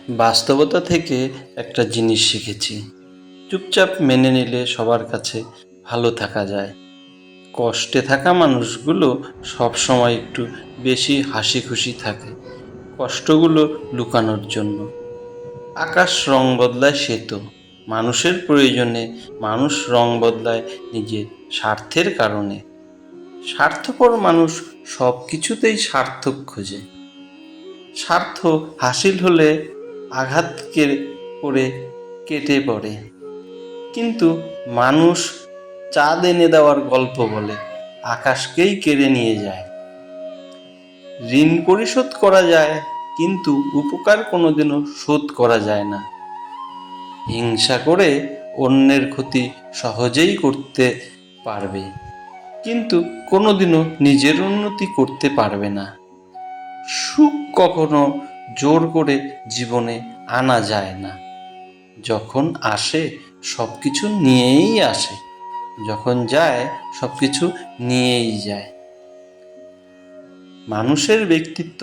বাস্তবতা থেকে একটা জিনিস শিখেছি, চুপচাপ মেনে নিলে সবার কাছে ভালো থাকা যায়। কষ্টে থাকা মানুষগুলো সবসময় একটু বেশি হাসি খুশি থাকে কষ্টগুলো লুকানোর জন্য। আকাশ রং বদলায় সে তো মানুষের প্রয়োজনে, মানুষ রং বদলায় নিজের স্বার্থের কারণে। স্বার্থপর মানুষ সব কিছুতেই সার্থক খোঁজে। স্বার্থ হাসিল হলে আঘাত করে কেটে পড়ে, কিন্তু মানুষ চাঁদ এনে দেওয়ার গল্প বলে আকাশকেই কেড়ে নিয়ে যায়। ঋণ পরিশোধ করা যায়, কিন্তু উপকার কোনোদিনও শোধ করা যায় না। হিংসা করে অন্যের ক্ষতি সহজেই করতে পারবে, কিন্তু কোনোদিনও নিজের উন্নতি করতে পারবে না। সুখ কখনো জোর করে জীবনে আনা যায় না। যখন আসে সব কিছু নিয়েই আসে, যখন যায় সব কিছু নিয়েই যায়। মানুষের ব্যক্তিত্ব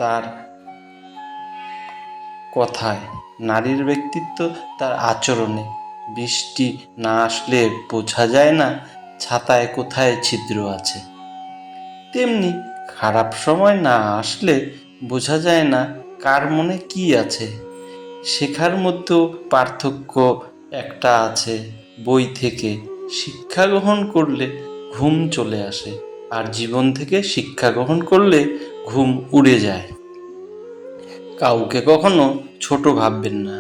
তার কথায়, নারীর ব্যক্তিত্ব তার আচরণে। বৃষ্টি না আসলে বোঝা যায় না ছাতায় কোথায় ছিদ্র আছে, তেমনি খারাপ সময় না আসলে বোঝা যায় না কার মনে কি আছে। শেখার মধ্যেও পার্থক্য একটা আছে, বই থেকে শিক্ষা গ্রহণ করলে ঘুম চলে আসে, আর জীবন থেকে শিক্ষা গ্রহণ করলে ঘুম উড়ে যায়। কাউকে কখনো ছোট ভাববেন না,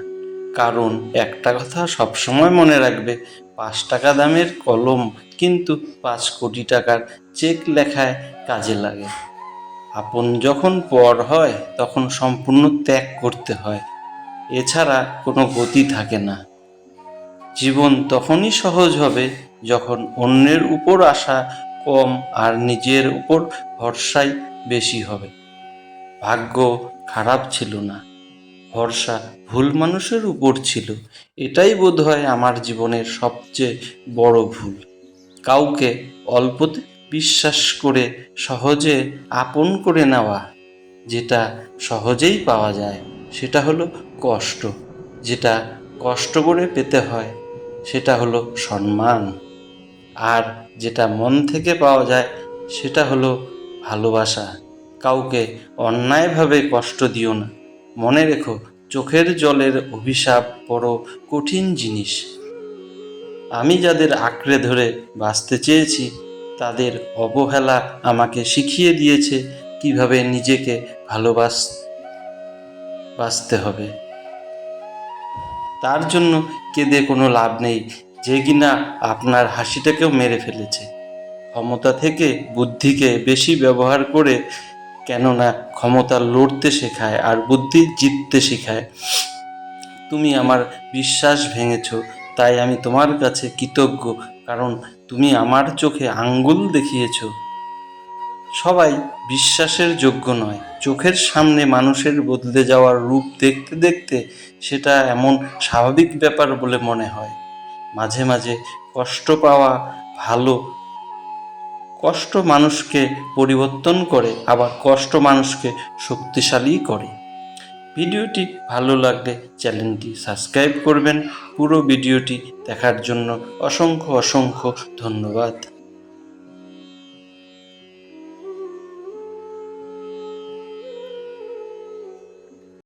কারণ একটা কথা সবসময় মনে রাখবে, 5 টাকা দামের কলম কিন্তু 5 কোটি টাকার চেক লেখায় কাজে লাগে। আপন যখন পর হয় তখন সম্পূর্ণ ত্যাগ করতে হয়, এছাড়া কোনো গতি থাকে না। জীবন তখনই সহজ হবে যখন অন্যের উপর আশা কম আর নিজের উপর ভরসাই বেশি হবে। ভাগ্য খারাপ ছিল না, ভরসা ভুল মানুষের উপর ছিল। এটাই বোধহয় আমার জীবনের সবচেয়ে বড় ভুল। কাউকে অল্পতে বিশ্বাস করে সহজে আপন করে নেওয়া। যেটা সহজেই পাওয়া যায় সেটা হলো কষ্ট, যেটা কষ্ট করে পেতে হয় সেটা হলো সম্মান, আর যেটা মন থেকে পাওয়া যায় সেটা হলো ভালোবাসা। কাউকে অন্যায়ভাবে কষ্ট দিও না। মনে রেখো, চোখের জলের অভিশাপ বড় কঠিন জিনিস। আমি যাদের আঁকড়ে ধরে বাঁচতে চেয়েছি, তাদের অবহেলা আমাকে শিখিয়ে দিয়েছে কিভাবে নিজেকে বাঁচতে হবে। তার জন্য কেঁদে কোনো লাভ নেই, যে কিনা আপনার হাসিটাকেও মেরে ফেলেছে। ক্ষমতা থেকে বুদ্ধিকে বেশি ব্যবহার করে, কেননা ক্ষমতা লড়তে শেখায় আর বুদ্ধি জিততে শেখায়। তুমি আমার বিশ্বাস ভেঙেছ, তাই আমি তোমার কাছে কৃতজ্ঞ, কারণ তুমি আমার চোখে আঙ্গুল দেখিয়েছ। সবাই বিশ্বাসের যোগ্য নয়। চোখের সামনে মানুষের বদলে যাওয়ার রূপ দেখতে দেখতে সেটা এমন স্বাভাবিক ব্যাপার বলে মনে হয়। মাঝে মাঝে কষ্ট পাওয়া ভালো। কষ্ট মানুষকে পরিবর্তন করে, আবার কষ্ট মানুষকে শক্তিশালী করে। ভিডিওটি ভালো লাগলে চ্যানেলটি সাবস্ক্রাইব করবেন। পুরো ভিডিওটি দেখার জন্য অসংখ্য অসংখ্য ধন্যবাদ।